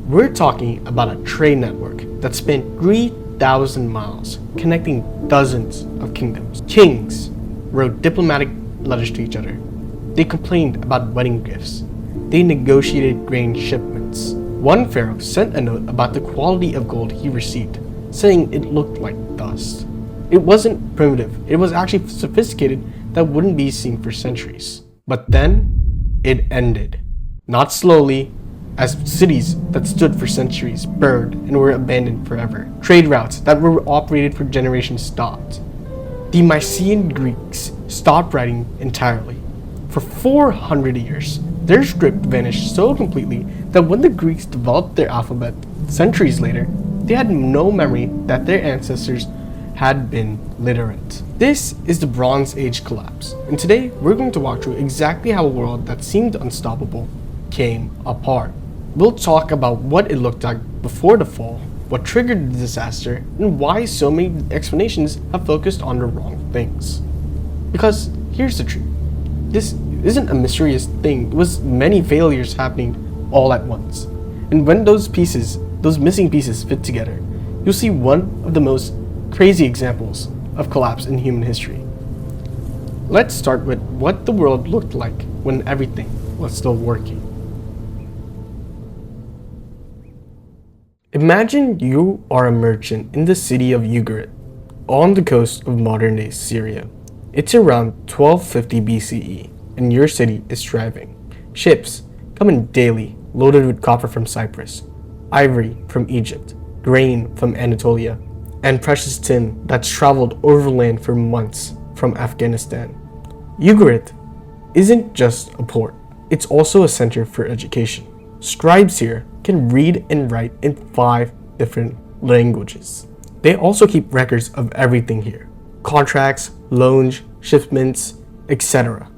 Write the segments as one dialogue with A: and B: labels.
A: We're talking about a trade network that spanned 3,000 miles, connecting dozens of kingdoms. Kings wrote diplomatic letters to each other. They complained about wedding gifts. They negotiated grain shipments. One pharaoh sent a note about the quality of gold he received, saying it looked like dust. It wasn't primitive, it was actually sophisticated that wouldn't be seen for centuries. But then, it ended. Not slowly, as cities that stood for centuries burned and were abandoned forever. Trade routes that were operated for generations stopped. The Mycenaean Greeks stopped writing entirely. For 400 years, their script vanished so completely that when the Greeks developed their alphabet centuries later, they had no memory that their ancestors had been literate. This is the Bronze Age collapse, and today we're going to walk through exactly how a world that seemed unstoppable came apart. We'll talk about what it looked like before the fall, what triggered the disaster, and why so many explanations have focused on the wrong things. Because here's the truth. This isn't a mysterious thing. It was many failures happening all at once. And when those missing pieces fit together, you'll see one of the most crazy examples of collapse in human history. Let's start with what the world looked like when everything was still working. Imagine you are a merchant in the city of Ugarit, on the coast of modern-day Syria. It's around 1250 BCE, and your city is thriving. Ships come in daily, loaded with copper from Cyprus, ivory from Egypt, grain from Anatolia, and precious tin that's traveled overland for months from Afghanistan. Ugarit isn't just a port, it's also a center for education. Scribes here can read and write in 5 different languages. They also keep records of everything here. Contracts, loans, shipments, etc.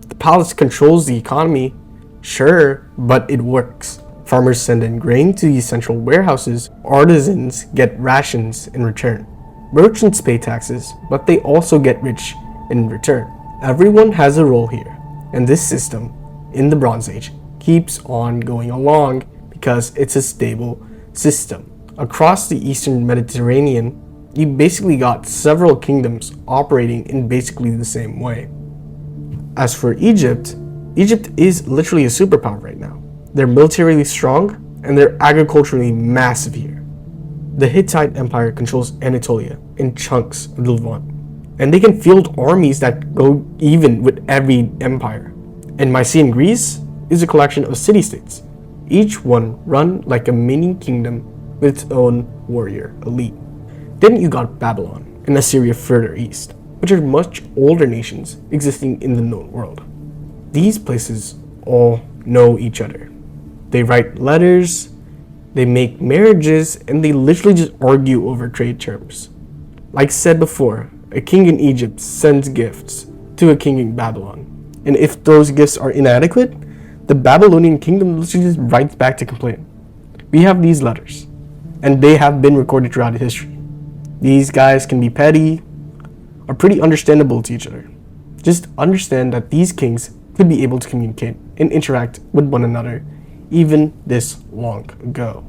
A: The palace controls the economy, sure, but it works. Farmers send in grain to these central warehouses. Artisans get rations in return. Merchants pay taxes, but they also get rich in return. Everyone has a role here, and this system, in the Bronze Age, keeps on going along because it's a stable system. Across the Eastern Mediterranean, you basically got several kingdoms operating in basically the same way. As for Egypt is literally a superpower right now. They're militarily strong and they're agriculturally massive here. The Hittite Empire controls Anatolia and chunks of the Levant, and they can field armies that go even with every empire. And Mycenaean Greece is a collection of city-states, each one run like a mini kingdom with its own warrior elite. Then you got Babylon and Assyria further east, which are much older nations existing in the known world. These places all know each other. They write letters, they make marriages, and they literally just argue over trade terms. Like said before, a king in Egypt sends gifts to a king in Babylon, and if those gifts are inadequate, the Babylonian kingdom literally just writes back to complain. We have these letters, and they have been recorded throughout history. These guys can be petty, or pretty understandable to each other. Just understand that these kings could be able to communicate and interact with one another even this long ago.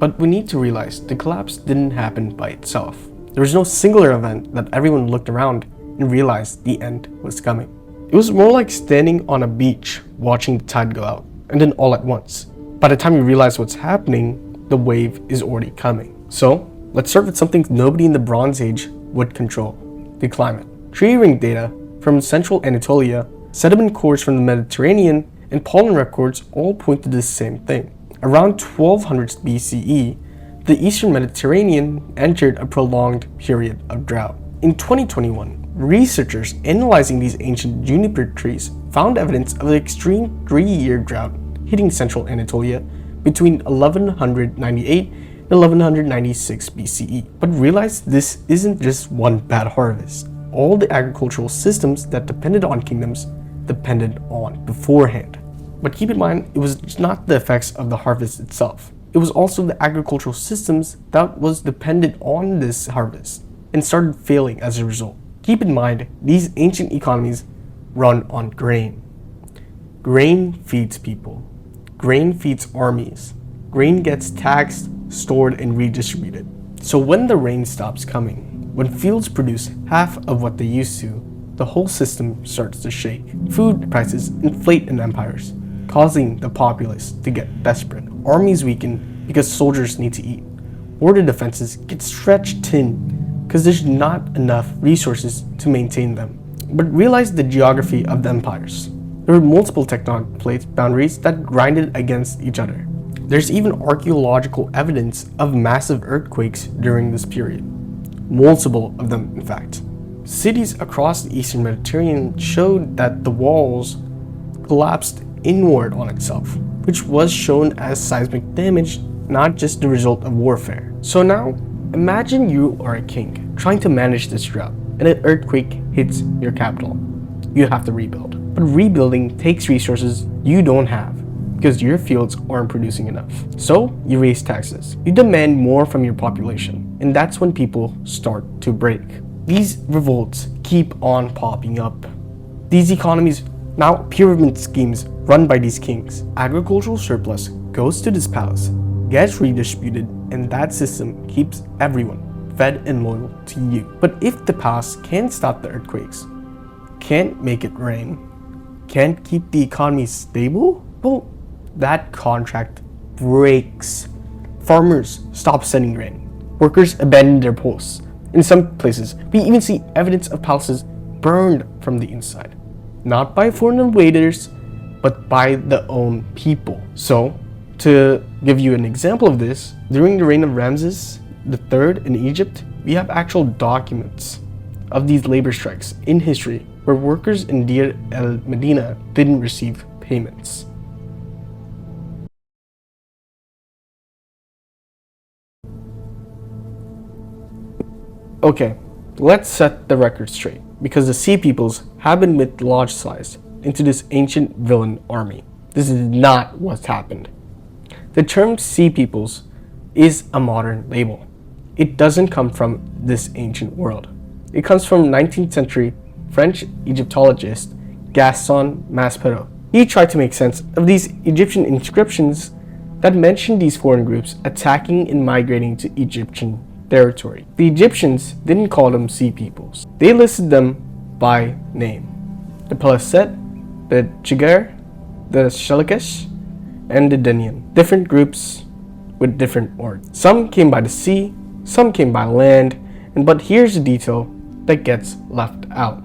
A: But we need to realize the collapse didn't happen by itself. There was no singular event that everyone looked around and realized the end was coming. It was more like standing on a beach watching the tide go out, and then all at once, by the time you realize what's happening, the wave is already coming. So let's start with something nobody in the Bronze Age would control: the climate. Tree ring data from central Anatolia, sediment cores from the Mediterranean, and pollen records all point to the same thing. Around 1200 BCE, the Eastern Mediterranean entered a prolonged period of drought. In 2021, researchers analyzing these ancient juniper trees found evidence of an extreme 3-year drought hitting central Anatolia between 1198 and 1196 BCE. But realize this isn't just one bad harvest. All the agricultural systems that depended on kingdoms depended on beforehand. But keep in mind, it was not the effects of the harvest itself. It was also the agricultural systems that was dependent on this harvest and started failing as a result. Keep in mind, these ancient economies run on grain. Grain feeds people. Grain feeds armies. Grain gets taxed, stored, and redistributed. So when the rain stops coming, when fields produce half of what they used to, the whole system starts to shake. Food prices inflate in empires, causing the populace to get desperate. Armies weaken because soldiers need to eat. Border defenses get stretched thin because there's not enough resources to maintain them. But realize the geography of the empires. There were multiple tectonic plate boundaries that grinded against each other. There's even archaeological evidence of massive earthquakes during this period. Multiple of them, in fact. Cities across the Eastern Mediterranean showed that the walls collapsed inward on itself, which was shown as seismic damage, not just the result of warfare. So now, imagine you are a king trying to manage this drought, and an earthquake hits your capital. You have to rebuild. But rebuilding takes resources you don't have because your fields aren't producing enough. So you raise taxes. You demand more from your population, and that's when people start to break. These revolts keep on popping up. These economies, now pyramid schemes run by these kings. Agricultural surplus goes to this palace, gets redistributed, and that system keeps everyone fed and loyal to you. But if the palace can't stop the earthquakes, can't make it rain, can't keep the economy stable, well, that contract breaks. Farmers stop sending grain. Workers abandon their posts. In some places, we even see evidence of palaces burned from the inside. Not by foreign invaders, but by the own people. So, to give you an example of this, during the reign of Ramses III in Egypt, we have actual documents of these labor strikes in history where workers in Deir el-Medina didn't receive payments. Okay, let's set the record straight, because the Sea Peoples have been mythologized into this ancient villain army. This is not what's happened. The term Sea Peoples is a modern label. It doesn't come from this ancient world. It comes from 19th century French Egyptologist Gaston Maspero. He tried to make sense of these Egyptian inscriptions that mentioned these foreign groups attacking and migrating to Egyptian territory. The Egyptians didn't call them Sea Peoples. They listed them by name. The Peleset, the Chigar, the Shalikesh, and the Denian. Different groups with different origins. Some came by the sea, some came by land, but here's the detail that gets left out.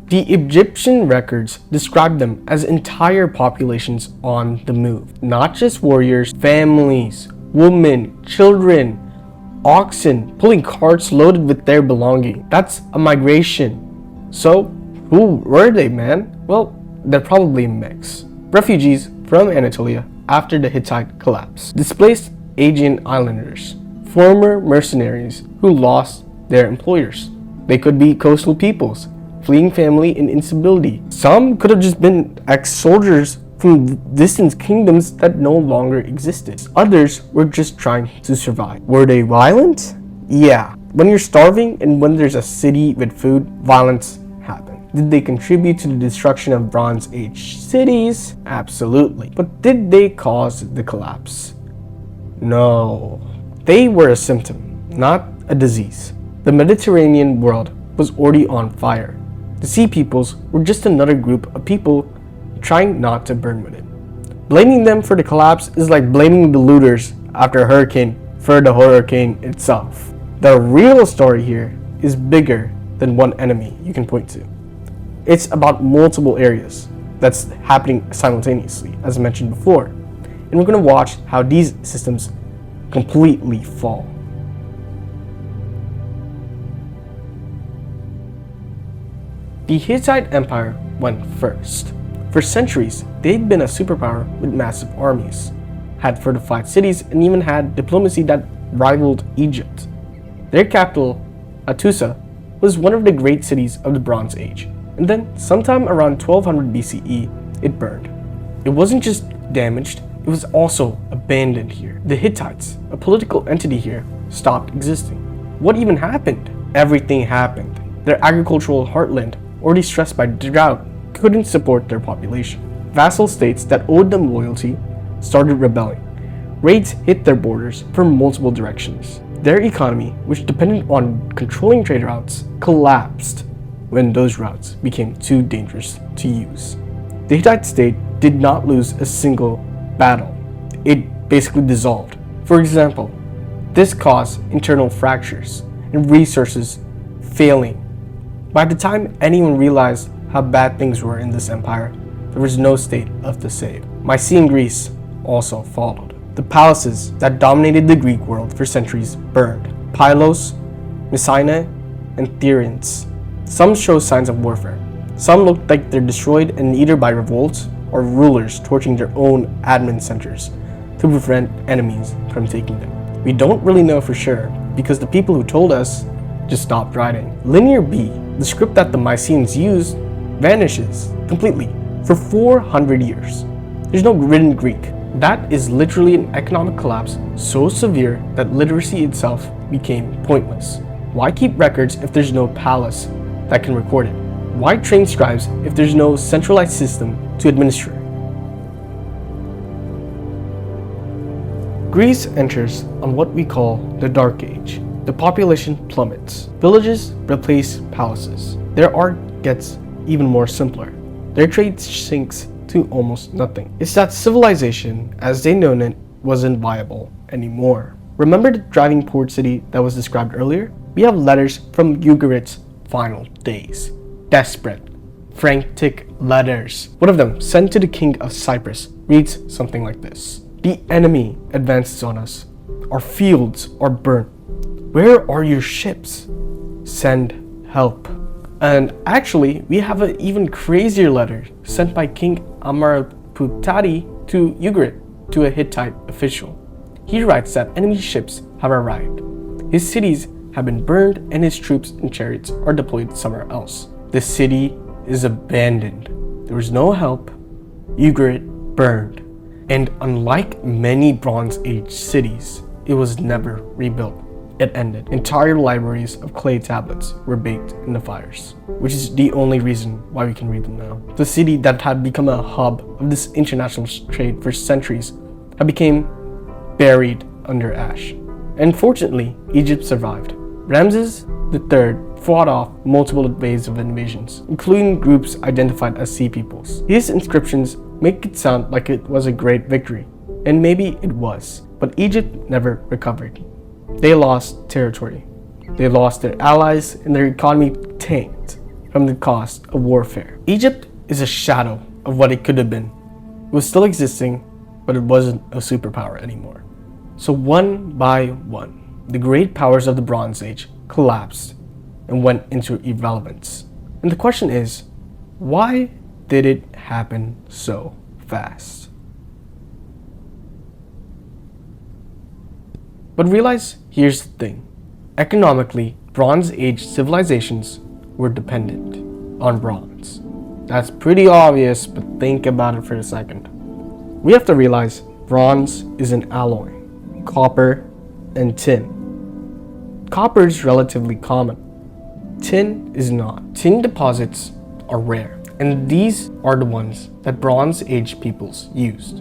A: The Egyptian records describe them as entire populations on the move. Not just warriors, families, women, children, oxen, pulling carts loaded with their belongings. That's a migration. So, who were they, man? Well, they're probably a mix. Refugees from Anatolia after the Hittite collapse. Displaced Aegean islanders. Former mercenaries who lost their employers. They could be coastal peoples, fleeing family and instability. Some could have just been ex-soldiers from distant kingdoms that no longer existed. Others were just trying to survive. Were they violent? Yeah. When you're starving and when there's a city with food, violence happens. Did they contribute to the destruction of Bronze Age cities? Absolutely. But did they cause the collapse? No. They were a symptom, not a disease. The Mediterranean world was already on fire. The Sea Peoples were just another group of people trying not to burn with it. Blaming them for the collapse is like blaming the looters after a hurricane for the hurricane itself. The real story here is bigger than one enemy you can point to. It's about multiple areas that's happening simultaneously, as mentioned before. And we're going to watch how these systems completely fall. The Hittite Empire went first. For centuries, they'd been a superpower with massive armies, had fortified cities, and even had diplomacy that rivaled Egypt. Their capital, Hattusa, was one of the great cities of the Bronze Age, and then sometime around 1200 BCE, it burned. It wasn't just damaged, it was also abandoned here. The Hittites, a political entity here, stopped existing. What even happened? Everything happened. Their agricultural heartland, already stressed by drought, couldn't support their population. Vassal states that owed them loyalty started rebelling. Raids hit their borders from multiple directions. Their economy, which depended on controlling trade routes, collapsed when those routes became too dangerous to use. The Hittite state did not lose a single battle. It basically dissolved. For example, this caused internal fractures and resources failing. By the time anyone realized how bad things were in this empire, there was no state left to save. Mycenaean Greece also followed. The palaces that dominated the Greek world for centuries burned. Pylos, Mycenaean, and Therians. Some show signs of warfare. Some look like they're destroyed and either by revolts or rulers torching their own admin centers to prevent enemies from taking them. We don't really know for sure because the people who told us just stopped writing. Linear B, the script that the Mycenaeans used, vanishes completely for 400 years. There's no written Greek. That is literally an economic collapse so severe that literacy itself became pointless. Why keep records if there's no palace that can record it? Why train scribes if there's no centralized system to administer it? Greece enters on what we call the Dark Age. The population plummets. Villages replace palaces. Their art gets even more simpler. Their trade sinks to almost nothing. It's that civilization, as they known it, wasn't viable anymore. Remember the driving port city that was described earlier? We have letters from Ugarit's final days. Desperate, frantic letters. One of them, sent to the king of Cyprus, reads something like this. The enemy advances on us. Our fields are burnt. Where are your ships? Send help. And actually, we have an even crazier letter sent by King Amaraputati to Ugarit, to a Hittite official. He writes that enemy ships have arrived. His cities have been burned and his troops and chariots are deployed somewhere else. The city is abandoned. There was no help. Ugarit burned. And unlike many Bronze Age cities, it was never rebuilt. It ended. Entire libraries of clay tablets were baked in the fires, which is the only reason why we can read them now. The city that had become a hub of this international trade for centuries had become buried under ash. And fortunately, Egypt survived. Ramses III fought off multiple waves of invasions, including groups identified as sea peoples. His inscriptions make it sound like it was a great victory, and maybe it was, but Egypt never recovered. They lost territory, they lost their allies, and their economy tanked from the cost of warfare. Egypt is a shadow of what it could have been. It was still existing, but it wasn't a superpower anymore. So one by one, the great powers of the Bronze Age collapsed and went into irrelevance. And the question is, why did it happen so fast? But realize, here's the thing. Economically, Bronze Age civilizations were dependent on bronze. That's pretty obvious, but think about it for a second. We have to realize bronze is an alloy, copper and tin. Copper is relatively common. Tin is not. Tin deposits are rare, and these are the ones that Bronze Age peoples used.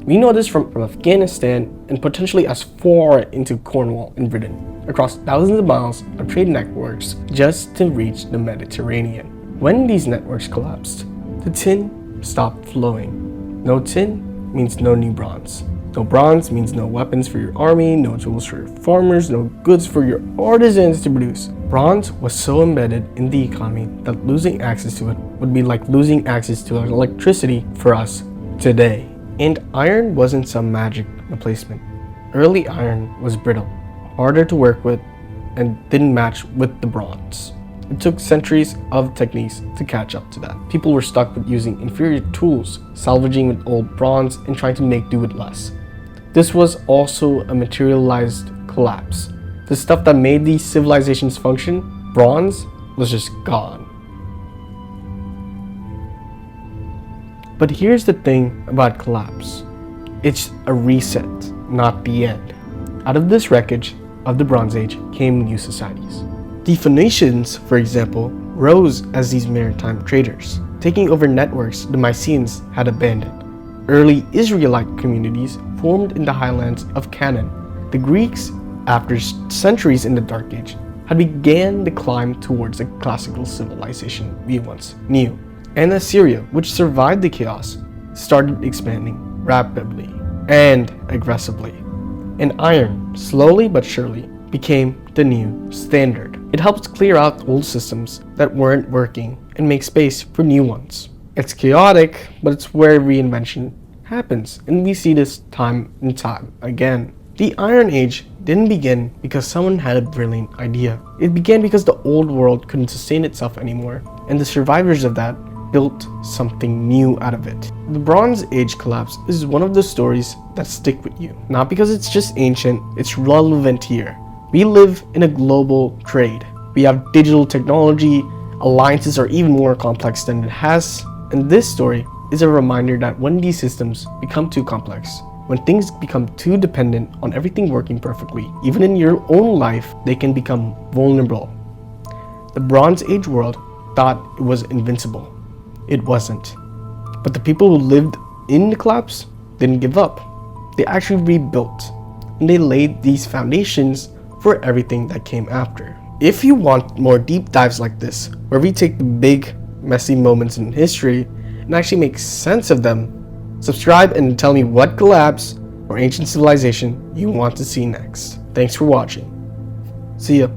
A: We know this from Afghanistan and potentially as far into Cornwall in Britain, across thousands of miles of trade networks just to reach the Mediterranean. When these networks collapsed, the tin stopped flowing. No tin means no new bronze. No bronze means no weapons for your army, no tools for your farmers, no goods for your artisans to produce. Bronze was so embedded in the economy that losing access to it would be like losing access to electricity for us today. And iron wasn't some magic replacement. Early iron was brittle, harder to work with, and didn't match with the bronze. It took centuries of techniques to catch up to that. People were stuck with using inferior tools, salvaging with old bronze, and trying to make do with less. This was also a materialized collapse. The stuff that made these civilizations function, bronze, was just gone. But here's the thing about collapse. It's a reset, not the end. Out of this wreckage of the Bronze Age came new societies. The Phoenicians, for example, rose as these maritime traders. taking over networks the Mycenaeans had abandoned. Early Israelite communities formed in the highlands of Canaan. The Greeks, after centuries in the Dark Age, had began the climb towards the classical civilization we once knew. And Assyria, which survived the chaos, started expanding rapidly and aggressively. And iron, slowly but surely, became the new standard. It helps clear out old systems that weren't working and make space for new ones. It's chaotic, but it's where reinvention happens, and we see this time and time again. The Iron Age didn't begin because someone had a brilliant idea. It began because the old world couldn't sustain itself anymore, and the survivors of that built something new out of it. The Bronze Age collapse is one of the stories that stick with you. Not because it's just ancient, it's relevant here. We live in a global trade. We have digital technology, alliances are even more complex than it has, and this story is a reminder that when these systems become too complex, when things become too dependent on everything working perfectly, even in your own life, they can become vulnerable. The Bronze Age world thought it was invincible. It wasn't. But the people who lived in the collapse didn't give up. They actually rebuilt, and they laid these foundations for everything that came after. If you want more deep dives like this, where we take the big, messy moments in history and actually make sense of them, subscribe and tell me what collapse or ancient civilization you want to see next. Thanks for watching. See ya.